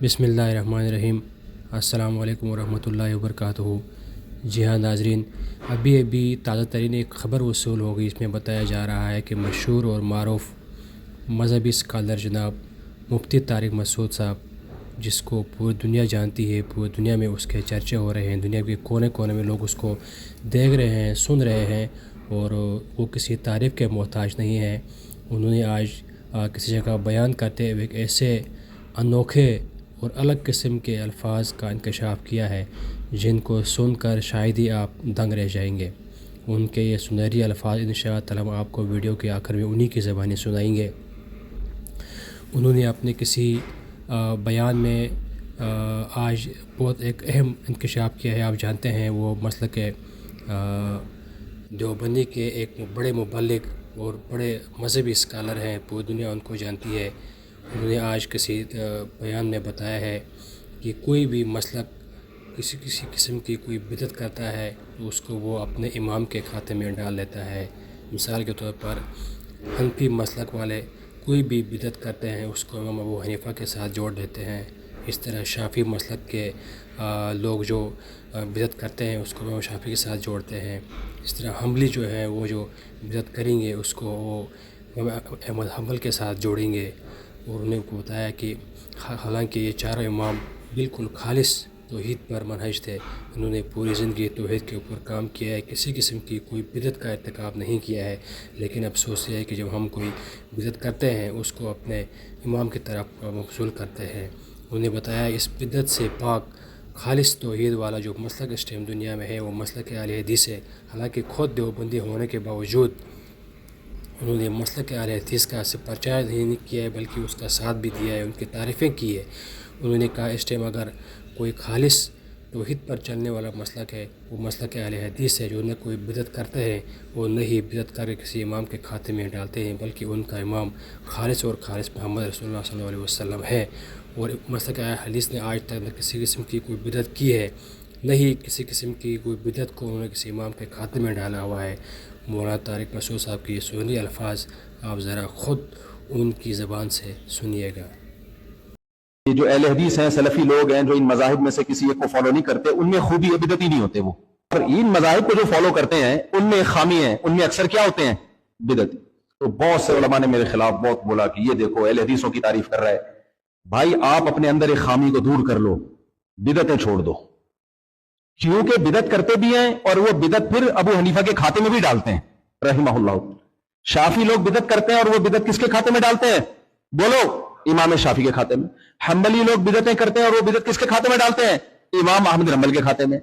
بسم اللہ الرحمن الرحیم۔ السلام علیکم ورحمۃ اللہ وبرکاتہ۔ جی ہاں ناظرین، ابھی تازہ ترین ایک خبر وصول ہو گئی۔ اس میں بتایا جا رہا ہے کہ مشہور اور معروف مذہبی اسکالر جناب مفتی طارق مسعود صاحب، جس کو پوری دنیا جانتی ہے، پوری دنیا میں اس کے چرچے ہو رہے ہیں، دنیا کے کونے کونے میں لوگ اس کو دیکھ رہے ہیں، سن رہے ہیں، اور وہ کسی تعریف کے محتاج نہیں ہیں۔ انہوں نے آج کسی جگہ بیان کرتے ہوئے ایک ایسے انوکھے اور الگ قسم کے الفاظ کا انکشاف کیا ہے جن کو سن کر شاید ہی آپ دنگ رہ جائیں گے۔ ان کے یہ سنہری الفاظ انشاءاللہ تعالیٰ ہم آپ کو ویڈیو کے آخر میں انہی کی زبانی سنائیں گے۔ انہوں نے اپنے کسی بیان میں آج بہت ایک اہم انکشاف کیا ہے۔ آپ جانتے ہیں وہ مسلک دیوبندی کے ایک بڑے مبلغ اور بڑے مذہبی اسکالر ہیں، پوری دنیا ان کو جانتی ہے۔ انہوں نے آج کسی بیان میں بتایا ہے کہ کوئی بھی مسلک کسی قسم کی کوئی بدعت کرتا ہے تو اس کو وہ اپنے امام کے کھاتے میں ڈال لیتا ہے۔ مثال کے طور پر حنفی مسلک والے کوئی بھی بدعت کرتے ہیں اس کو امام ابو حنیفہ کے ساتھ جوڑ دیتے ہیں۔ اس طرح شافعی مسلک کے لوگ جو بدعت کرتے ہیں اس کو امام شافعی کے ساتھ جوڑتے ہیں۔ اس طرح حنبلی جو ہے وہ جو بدعت کریں گے اس کو وہ امام احمد حنبل کے ساتھ جوڑیں گے۔ اور انہیں کو بتایا کہ حالانکہ یہ چاروں امام بالکل خالص توحید پر منہج تھے، انہوں نے پوری زندگی توحید کے اوپر کام کیا ہے، کسی قسم کی کوئی بدعت کا ارتکاب نہیں کیا ہے۔ لیکن افسوس یہ ہے کہ جب ہم کوئی بدعت کرتے ہیں اس کو اپنے امام کی طرف مبذول کرتے ہیں۔ انہیں بتایا اس بدعت سے پاک خالص توحید والا جو مسلک اس ٹائم دنیا میں ہے وہ مسلک اہل حدیث ہے۔ حالانکہ خود دیوبندی ہونے کے باوجود انہوں نے مسلک اہل حدیث کا صرف پرچار نہیں کیا ہے بلکہ اس کا ساتھ بھی دیا ہے، ان کی تعریفیں کی ہے۔ انہوں نے کہا اس ٹائم اگر کوئی خالص توحید پر چلنے والا مسلک ہے وہ مسلک اہل حدیث ہے، جو انہیں کوئی بدعت کرتے ہیں وہ نہیں بدعت کر کے کسی امام کے کھاتے میں ڈالتے ہیں بلکہ ان کا امام خالص اور خالص محمد رسول اللہ صلی اللہ علیہ وسلم ہے۔ اور مسلک اہل حدیث نے آج تک نہ کسی قسم کی کوئی بدعت کی ہے، نہیں کسی قسم کی کوئی بدعت کو انہوں نے کسی امام کے کھاتے میں ڈالا ہوا ہے۔ مولانا طارق مسعود صاحب کی یہ سنہری الفاظ آپ ذرا خود ان کی زبان سے سنیے گا۔ یہ جو اہل حدیث ہیں، سلفی لوگ ہیں جو ان مذاہب میں سے کسی ایک کو فالو نہیں کرتے، ان میں خوبی بدعتی نہیں ہوتے وہ، اور ان مذاہب کو جو فالو کرتے ہیں ان میں خامی ہیں، ان میں اکثر کیا ہوتے ہیں؟ بدعتی۔ تو بہت سے علماء نے میرے خلاف بہت بولا کہ یہ دیکھو اہل حدیثوں کی تعریف کر رہا ہے۔ بھائی آپ اپنے اندر ایک خامی کو دور کر لو، بدعتیں چھوڑ دو، کیونکہ بدعت کرتے بھی ہیں اور وہ بدعت پھر ابو حنیفہ کے کھاتے میں بھی ڈالتے ہیں رحمہ اللہ۔ شافی لوگ بدعت کرتے ہیں اور وہ بدعت کس کے کھاتے میں ڈالتے ہیں؟ بولو، امام شافی کے کھاتے میں۔ حنبلی لوگ بدعتیں کرتے ہیں اور وہ بدعت کس کے کھاتے میں ڈالتے ہیں؟ امام احمد حنبل کے کھاتے میں۔